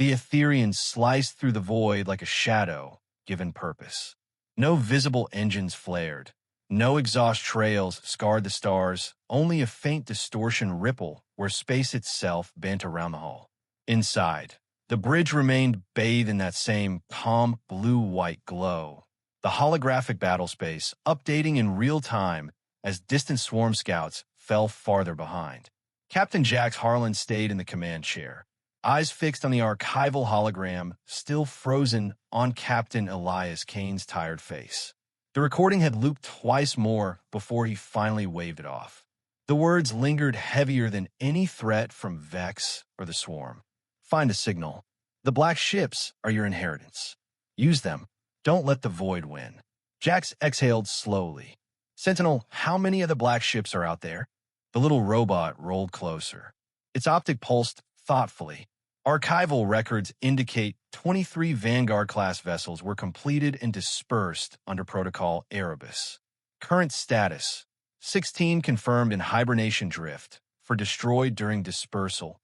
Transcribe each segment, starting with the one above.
The Aetherion sliced through the void like a shadow, given purpose. No visible engines flared. No exhaust trails scarred the stars, only a faint distortion ripple where space itself bent around the hull. Inside, the bridge remained bathed in that same calm blue-white glow. The holographic battle space updating in real time as distant swarm scouts fell farther behind. Captain Jax Harlan stayed in the command chair, eyes fixed on the archival hologram still frozen on Captain Elias Kane's tired face. The recording had looped twice more before he finally waved it off. The words lingered heavier than any threat from Vex or the Swarm. Find a signal. The black ships are your inheritance. Use them. Don't let the void win. Jax exhaled slowly. Sentinel, how many of the black ships are out there? The little robot rolled closer. Its optic pulsed thoughtfully. Archival records indicate 23 Vanguard-class vessels were completed and dispersed under Protocol Erebus. Current status: 16 confirmed in hibernation drift for destroyed during dispersal,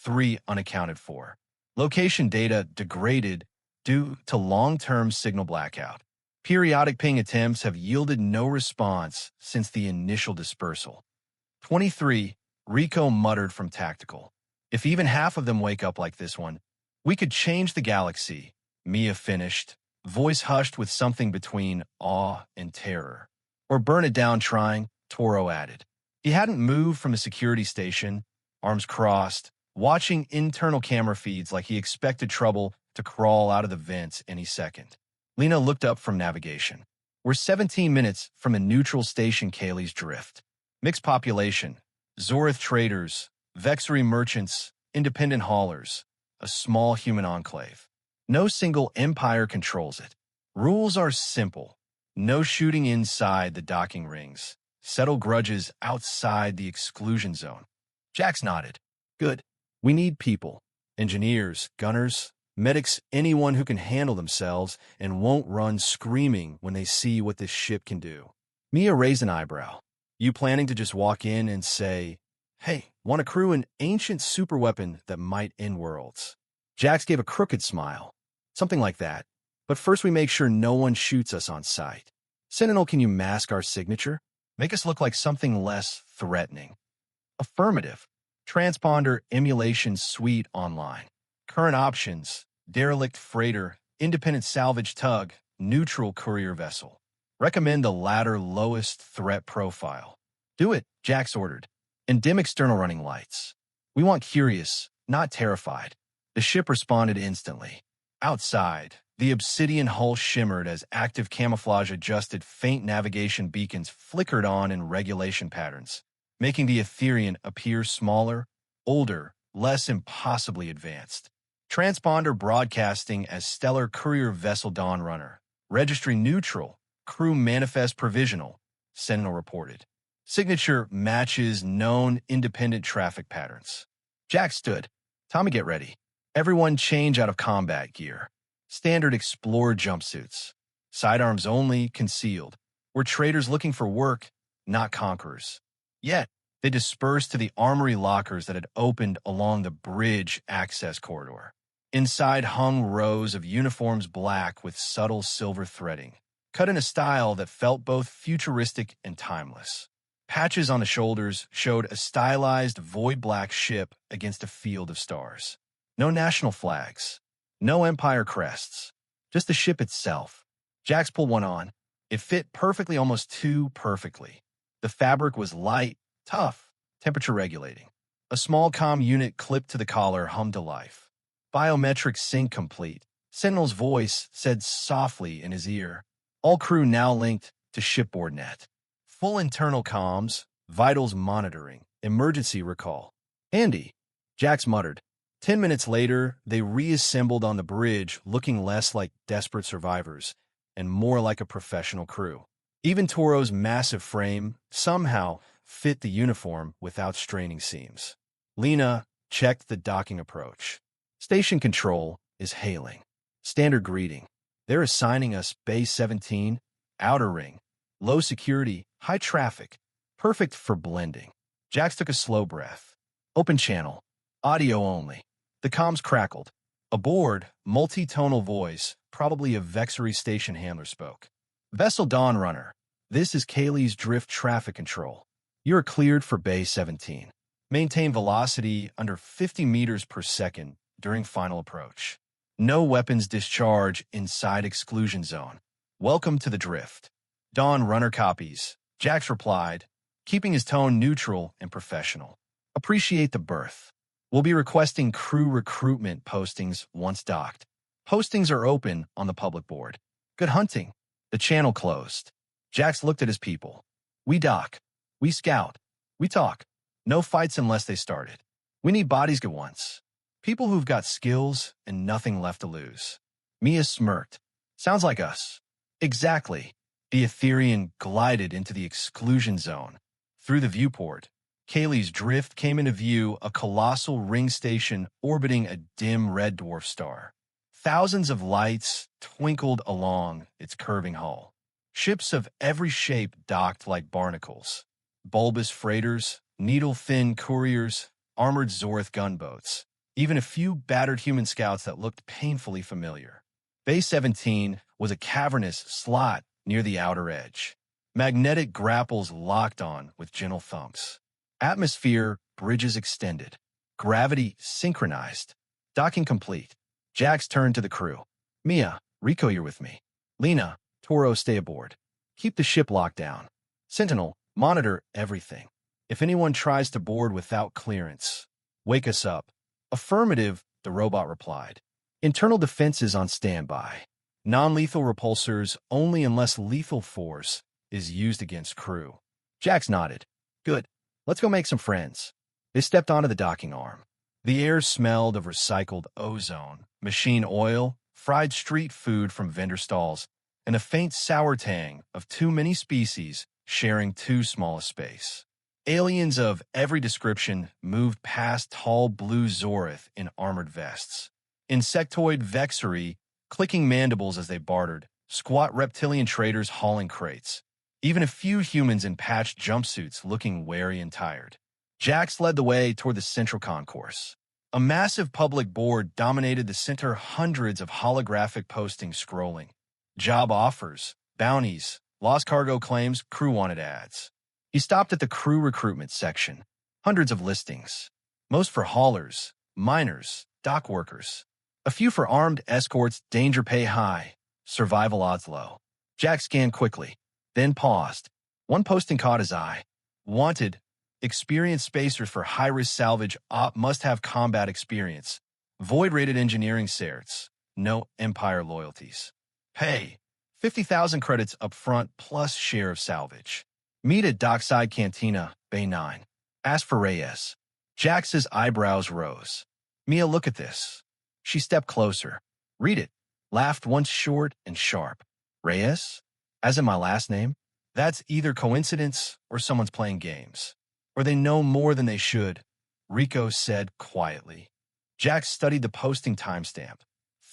3 unaccounted for. Location data degraded due to long-term signal blackout. Periodic ping attempts have yielded no response since the initial dispersal. 23, Rico muttered from tactical. If even half of them wake up like this one, we could change the galaxy, Mia finished, voice hushed with something between awe and terror. Or burn it down trying, Toro added. He hadn't moved from the security station, arms crossed, watching internal camera feeds like he expected trouble to crawl out of the vents any second. Lena looked up from navigation. We're 17 minutes from a neutral station Kaylee's Drift. Mixed population, Zorith traders, Vexery merchants, independent haulers, a small human enclave. No single empire controls it. Rules are simple. No shooting inside the docking rings. Settle grudges outside the exclusion zone. Jax nodded. Good. We need people. Engineers, gunners, medics, anyone who can handle themselves and won't run screaming when they see what this ship can do. Mia raised an eyebrow. You planning to just walk in and say, hey, want to crew an ancient superweapon that might end worlds? Jax gave a crooked smile. Something like that. But first we make sure no one shoots us on sight. Sentinel, can you mask our signature? Make us look like something less threatening. Affirmative. Transponder emulation suite online. Current options: derelict freighter, independent salvage tug, neutral courier vessel. Recommend the latter lowest threat profile. Do it, Jax ordered. And dim external running lights. We want curious, not terrified. The ship responded instantly. Outside, the obsidian hull shimmered as active camouflage-adjusted faint navigation beacons flickered on in regulation patterns, making the Aetherion appear smaller, older, less impossibly advanced. Transponder broadcasting as Stellar Courier Vessel Dawn Runner. Registry neutral. Crew manifest provisional, Sentinel reported. Signature matches known independent traffic patterns. Jack stood. Tommy, get ready. Everyone change out of combat gear. Standard Explorer jumpsuits. Sidearms only, concealed. We're traders looking for work, not conquerors. Yet, they dispersed to the armory lockers that had opened along the bridge access corridor. Inside hung rows of uniforms black with subtle silver threading, cut in a style that felt both futuristic and timeless. Patches on the shoulders showed a stylized void-black ship against a field of stars. No national flags. No empire crests. Just the ship itself. Jax pulled one on. It fit perfectly, almost too perfectly. The fabric was light, tough, temperature regulating. A small comm unit clipped to the collar hummed to life. Biometric sync complete. Sentinel's voice said softly in his ear. All crew now linked to shipboard net. Full internal comms, vitals monitoring, emergency recall. Andy, Jax muttered. 10 minutes later, they reassembled on the bridge, looking less like desperate survivors and more like a professional crew. Even Toro's massive frame somehow fit the uniform without straining seams. Lena checked the docking approach. Station control is hailing. Standard greeting. They're assigning us Bay 17, outer ring, low security, high traffic, perfect for blending. Jax took a slow breath. Open channel. Audio only. The comms crackled. A bored, multi-tonal voice, probably a Vexery station handler, spoke. Vessel Dawn Runner, this is Kaylee's Drift Traffic Control. You're cleared for Bay 17. Maintain velocity under 50 meters per second during final approach. No weapons discharge inside exclusion zone. Welcome to the Drift. Dawn Runner copies. Jax replied, keeping his tone neutral and professional. Appreciate the berth. We'll be requesting crew recruitment postings once docked. Postings are open on the public board. Good hunting. The channel closed. Jax looked at his people. We dock. We scout. We talk. No fights unless they started. We need bodies good ones. People who've got skills and nothing left to lose. Mia smirked. Sounds like us. Exactly. The Aetherion glided into the exclusion zone. Through the viewport, Kaylee's drift came into view, a colossal ring station orbiting a dim red dwarf star. Thousands of lights twinkled along its curving hull. Ships of every shape docked like barnacles. Bulbous freighters, needle-thin couriers, armored Zorith gunboats. Even a few battered human scouts that looked painfully familiar. Bay 17 was a cavernous slot near the outer edge. Magnetic grapples locked on with gentle thumps. Atmosphere bridges extended. Gravity synchronized. Docking complete. Jax turned to the crew. Mia, Rico, you're with me. Lena, Toro, stay aboard. Keep the ship locked down. Sentinel, monitor everything. If anyone tries to board without clearance, wake us up. Affirmative, the robot replied. Internal defenses on standby. Non-lethal repulsors only unless lethal force is used against crew. Jax nodded. Good. Let's go make some friends. They stepped onto the docking arm. The air smelled of recycled ozone, machine oil, fried street food from vendor stalls, and a faint sour tang of too many species sharing too small a space. Aliens of every description moved past tall blue Zorith in armored vests. Insectoid Vexery clicking mandibles as they bartered, squat reptilian traders hauling crates. Even a few humans in patched jumpsuits looking wary and tired. Jax led the way toward the central concourse. A massive public board dominated the center, hundreds of holographic postings scrolling. Job offers, bounties, lost cargo claims, crew wanted ads. He stopped at the crew recruitment section. Hundreds of listings. Most for haulers, miners, dock workers. A few for armed escorts, danger pay high, survival odds low. Jack scanned quickly, then paused. One posting caught his eye. Wanted, experienced spacers for high-risk salvage, must have combat experience. Void-rated engineering certs. No Empire loyalties. Pay, 50,000 credits up front plus share of salvage. Meet at Dockside Cantina, Bay 9. Ask for Reyes. Jax's eyebrows rose. Mia, look at this. She stepped closer. Read it. Laughed once short and sharp. Reyes? As in my last name? That's either coincidence or someone's playing games. Or they know more than they should, Rico said quietly. Jax studied the posting timestamp.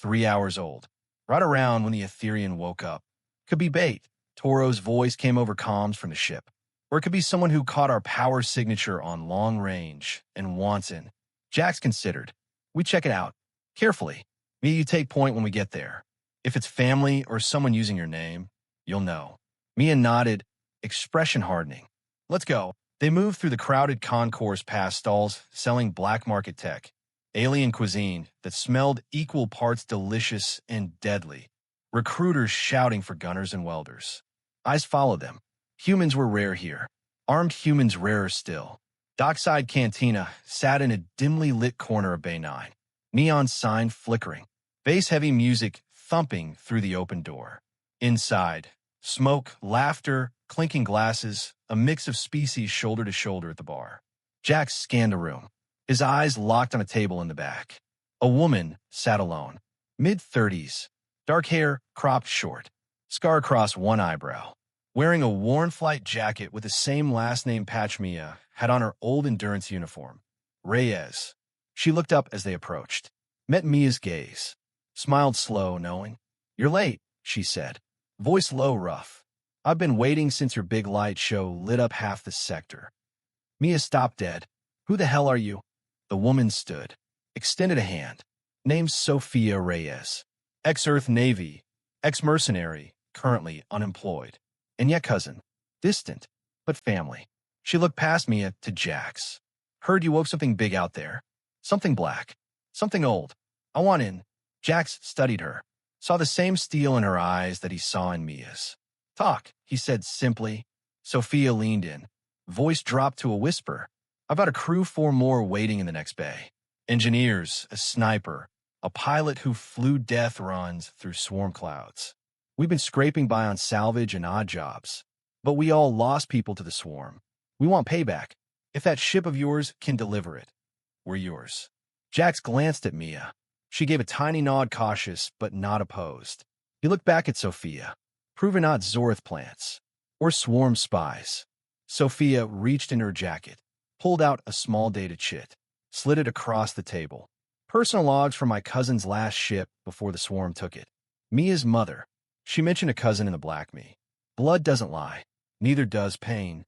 3 hours old. Right around when the Aetherion woke up. Could be bait. Toro's voice came over comms from the ship. Or it could be someone who caught our power signature on long range and wants in. Jax considered. We check it out. Carefully. Me, you take point when we get there. If it's family or someone using your name, you'll know. Mia nodded, expression hardening. Let's go. They moved through the crowded concourse past stalls selling black market tech. Alien cuisine that smelled equal parts delicious and deadly. Recruiters shouting for gunners and welders. Eyes followed them. Humans were rare here. Armed humans rarer still. Dockside Cantina sat in a dimly lit corner of Bay 9. Neon sign flickering. Bass-heavy music thumping through the open door. Inside, smoke, laughter, clinking glasses, a mix of species shoulder to shoulder at the bar. Jax scanned the room. His eyes locked on a table in the back. A woman sat alone. Mid-30s. Dark hair, cropped short. Scar across one eyebrow. Wearing a worn flight jacket with the same last name patch Mia had on her old endurance uniform. Reyes. She looked up as they approached. Met Mia's gaze. Smiled slow, knowing. You're late, she said. Voice low, rough. I've been waiting since your big light show lit up half the sector. Mia stopped dead. Who the hell are you? The woman stood. Extended a hand. Named Sophia Reyes. Ex-Earth Navy. Ex-mercenary. Currently unemployed. And yet cousin. Distant, but family. She looked past Mia to Jax. Heard you woke something big out there. Something black. Something old. I want in. Jax studied her. Saw the same steel in her eyes that he saw in Mia's. Talk, he said simply. Sophia leaned in. Voice dropped to a whisper. I've got a crew 4 more waiting in the next bay. Engineers, a sniper, a pilot who flew death runs through swarm clouds. We've been scraping by on salvage and odd jobs. But we all lost people to the swarm. We want payback. If that ship of yours can deliver it, we're yours. Jax glanced at Mia. She gave a tiny nod, cautious but not opposed. He looked back at Sophia. Proven not Zorth plants. Or swarm spies. Sophia reached in her jacket, pulled out a small data chit, slid it across the table. Personal logs from my cousin's last ship before the swarm took it. Mia's mother. She mentioned a cousin in the Black Me. Blood doesn't lie. Neither does pain.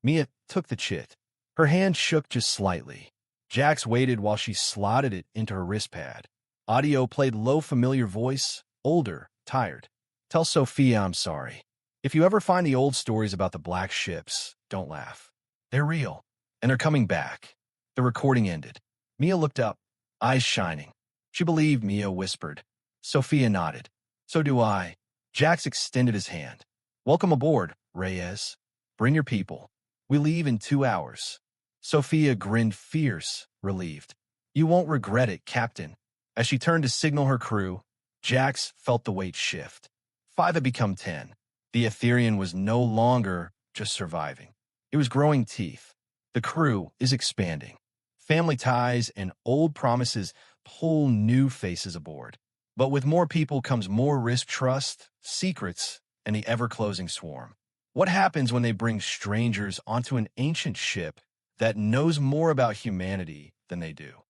Mia took the chit. Her hand shook just slightly. Jax waited while she slotted it into her wrist pad. Audio played low, familiar voice, older, tired. Tell Sophia I'm sorry. If you ever find the old stories about the black ships, don't laugh. They're real, and they're coming back. The recording ended. Mia looked up, eyes shining. She believed, Mia whispered. Sophia nodded. So do I. Jax extended his hand. Welcome aboard, Reyes. Bring your people. We leave in 2 hours. Sophia grinned fierce, relieved. You won't regret it, Captain. As she turned to signal her crew, Jax felt the weight shift. 5 had become 10. The Aetherion was no longer just surviving. It was growing teeth. The crew is expanding. Family ties and old promises pull new faces aboard. But with more people comes more risk, trust, secrets, and the ever-closing swarm. What happens when they bring strangers onto an ancient ship that knows more about humanity than they do?